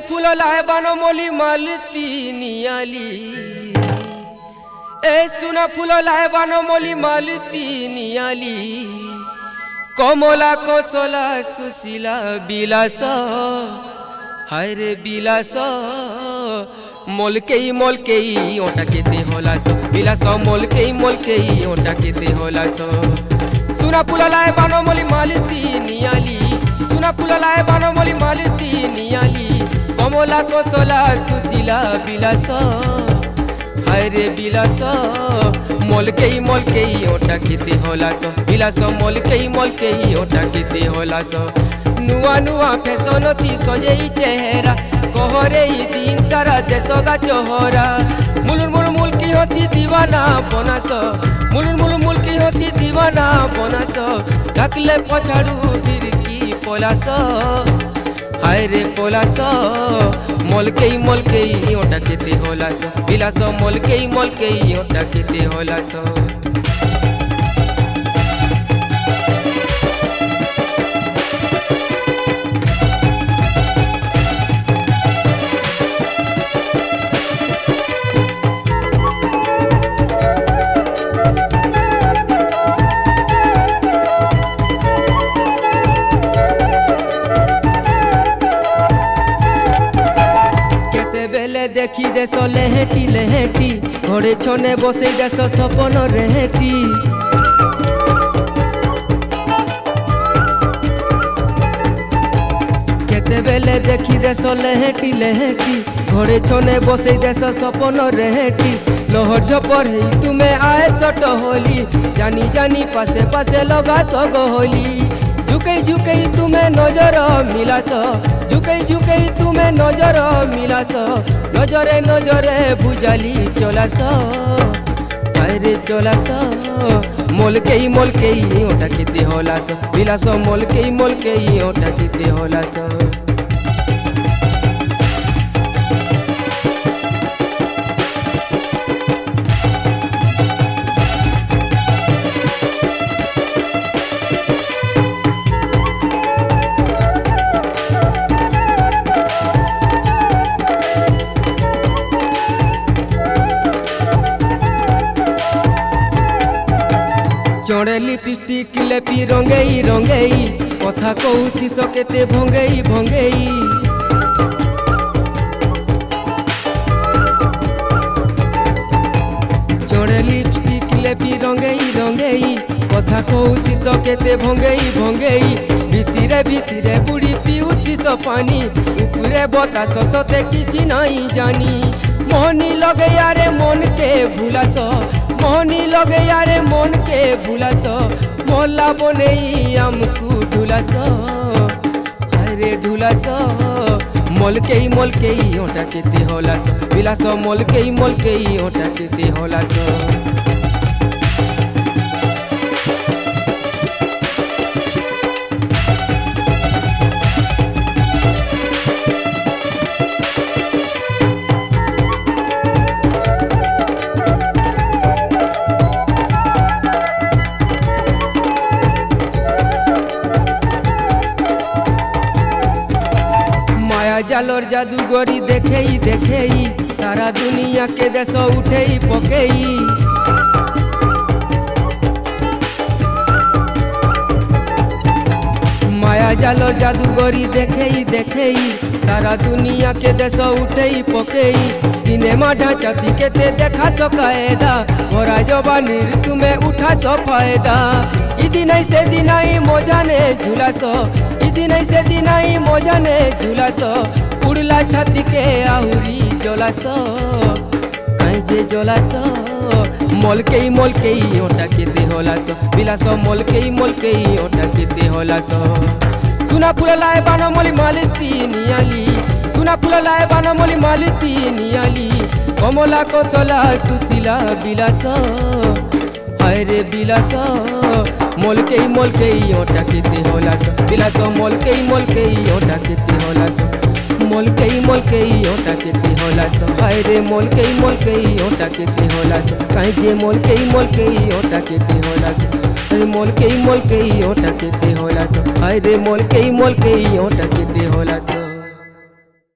फूल लाए बानो मोली मालती नियाली सुना फूल लाए बानो मोली मालती नियाली कमला कोसला सुशीला बिलास हाय रे बिलास मोलकेई ओटा केते होलास बिलास मोलकेई ओटा केते होलास सुना फूल लाए बानो मोली मालती नियाली सुना फूल लाए बानो मोली मालती नियाली कमला कोसला सुशीला बिलास हाय रे बिलास मोलकेई ओटा केते होलास बिलास मोलकेई ओटा केते होलास नुआ नुआ फैशनती सजेई चेहरा कहरे दिन सारा देश गा चोहरा मुल की होती दीवाना बनास मुल की होती दीवाना बनास डाकले पछाड़ू फिर की पोलास हाय रे पोलास मोलकेई ओटा केते होलास बिलास मोलकेई ओटा केते होलास देखी देश लेहेटी घोड़े छने बसे देश सपन रेहेटी केते बेले देखी देश लेहेटी घोड़े छने बसे देश सपन रेहेटी लहर झपर ही तुम्हें आए सट होली जानी जानी पासे पासे लगा सग होली झुकई तुम्हें नजर मिलास झुकई तुम्हें नजर मिलास नजरे बुझाली चलास अरे चलास मोलकेई ओटा केते होलास बिलास मोलकेई ओटा केते होलास चढ़े लिपस्टिक लेपी रंगेई कथा कहूथी सकेते भंगेई चढ़े लिपस्टिक लेपी रंगेई कथा कहूथी सकेते भंगेई भितिरे बुढ़ी पिउथी पानी उपरे बतास सते किछि नहीं जानी मोहनी लगे यारे मन के भूलास मोहनी लगे यारे मन के भूलास मोहल्ला बनेई हमकू ढुलास अरे ढुलास मोलकेई ओटा केते होलास बिलास मोलकेई ओटा केते होलास जालोर जादूगरी देखेई सारा दुनिया के देश उठेई पकेई माया जालोर जादूगरी देखेई सारा दुनिया के देश उठेई पकेई सिनेमा ढांचाती केते देखा सकायदा भरा जवानीर तुम्हें उठा सो फायदा इदिन से दिनाई मजाने झुलास इदिन से दिनाई मजाने झुलास उड़ला छाती के आहुरी जलास कहीं जे जलास मोलकेई ओटा केते होलास बिलास मोलकेई ओटा केते होलास सुना फूल लाए बानो मोली मालती नियाली सुना फूल लाए बानो मोली मालती नियाली कमला कोसला सुशीला बिलास हाय रे बिलास मोलकेई ओटा केते होलास बिलास मोलकेई ओटा केते होलास मोलकेई ओटा केते होलास हाय रे मोलकेई ओटा केते होलास कहीं जे मोलकेई ओटा केते होलास मोलकेई ओटा केते होलास हाय रे मोलकेई ओटा केते होलास।